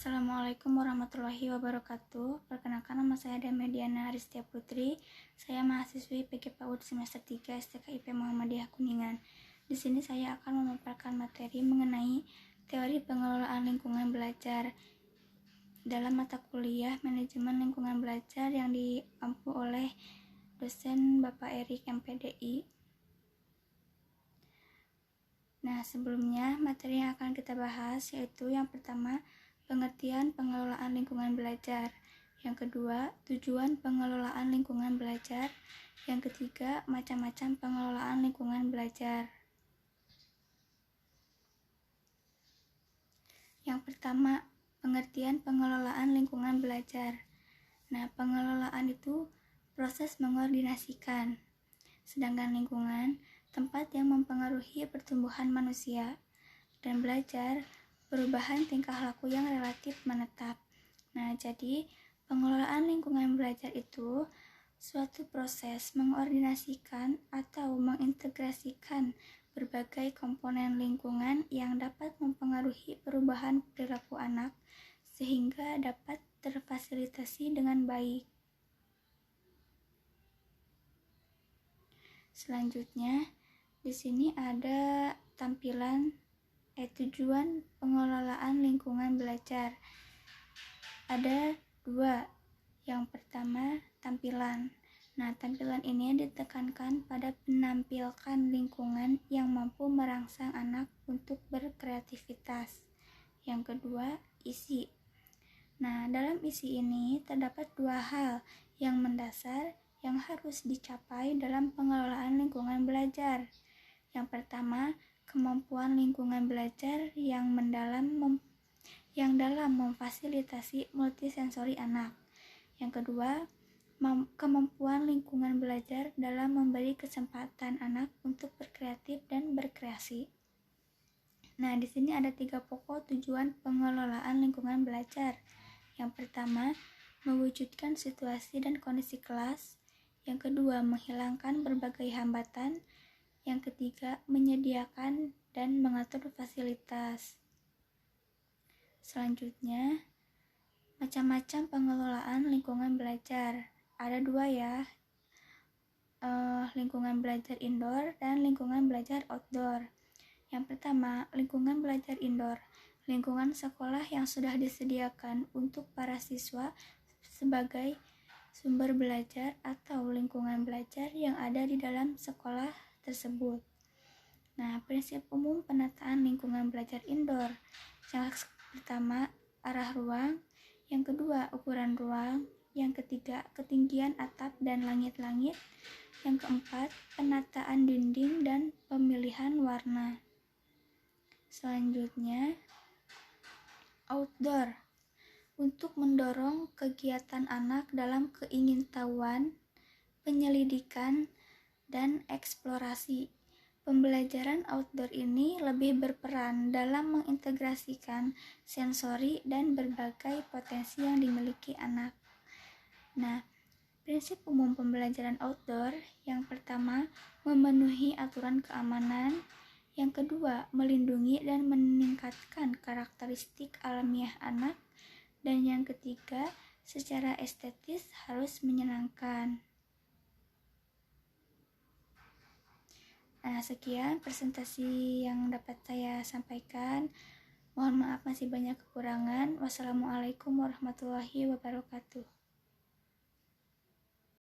Assalamualaikum warahmatullahi wabarakatuh. Perkenalkan, nama saya Demidiana Aristia Putri. Saya mahasiswi PG PAUD semester 3 STKIP Muhammadiyah Kuningan. Di sini saya akan memaparkan materi mengenai teori pengelolaan lingkungan belajar dalam mata kuliah Manajemen Lingkungan Belajar yang diampu oleh dosen Bapak Erik MPDI. Nah, sebelumnya materi yang akan kita bahas yaitu yang pertama, pengertian pengelolaan lingkungan belajar. Yang kedua, tujuan pengelolaan lingkungan belajar. Yang ketiga, macam-macam pengelolaan lingkungan belajar. Yang pertama, pengertian pengelolaan lingkungan belajar. Nah, pengelolaan itu proses mengordinasikan. Sedangkan lingkungan, tempat yang mempengaruhi pertumbuhan manusia. Dan belajar, perubahan tingkah laku yang relatif menetap. Nah, jadi pengelolaan lingkungan belajar itu suatu proses mengordinasikan atau mengintegrasikan berbagai komponen lingkungan yang dapat mempengaruhi perubahan perilaku anak sehingga dapat terfasilitasi dengan baik. Selanjutnya, di sini ada tampilan tujuan pengelolaan lingkungan belajar. Ada dua. Yang pertama, tampilan. Nah, tampilan ini ditekankan pada menampilkan lingkungan yang mampu merangsang anak untuk berkreativitas. Yang kedua, isi. Nah, dalam isi ini terdapat dua hal yang mendasar yang harus dicapai dalam pengelolaan lingkungan belajar. Yang pertama, kemampuan lingkungan belajar yang dalam memfasilitasi multisensori anak. Yang kedua, kemampuan lingkungan belajar dalam memberi kesempatan anak untuk berkreatif dan berkreasi. Nah, di sini ada 3 pokok tujuan pengelolaan lingkungan belajar. Yang pertama, mewujudkan situasi dan kondisi kelas. Yang kedua, menghilangkan berbagai hambatan. Yang ketiga, menyediakan dan mengatur fasilitas. Selanjutnya, macam-macam pengelolaan lingkungan belajar. Ada 2 ya, lingkungan belajar indoor dan lingkungan belajar outdoor. Yang pertama, lingkungan belajar indoor. Lingkungan sekolah yang sudah disediakan untuk para siswa sebagai sumber belajar atau lingkungan belajar yang ada di dalam sekolah tersebut. Nah, prinsip umum penataan lingkungan belajar indoor. Yang pertama, arah ruang. Yang kedua, ukuran ruang. Yang ketiga, ketinggian atap dan langit-langit. Yang keempat, penataan dinding dan pemilihan warna. Selanjutnya, outdoor. Untuk mendorong kegiatan anak dalam keingintahuan, penyelidikan, dan eksplorasi. Pembelajaran outdoor ini lebih berperan dalam mengintegrasikan sensori dan berbagai potensi yang dimiliki anak. Nah, prinsip umum pembelajaran outdoor yang pertama, memenuhi aturan keamanan. Yang kedua, melindungi dan meningkatkan karakteristik alamiah anak. Dan yang ketiga, secara estetis harus menyenangkan. Nah, sekian presentasi yang dapat saya sampaikan. Mohon maaf masih banyak kekurangan. Wassalamualaikum warahmatullahi wabarakatuh.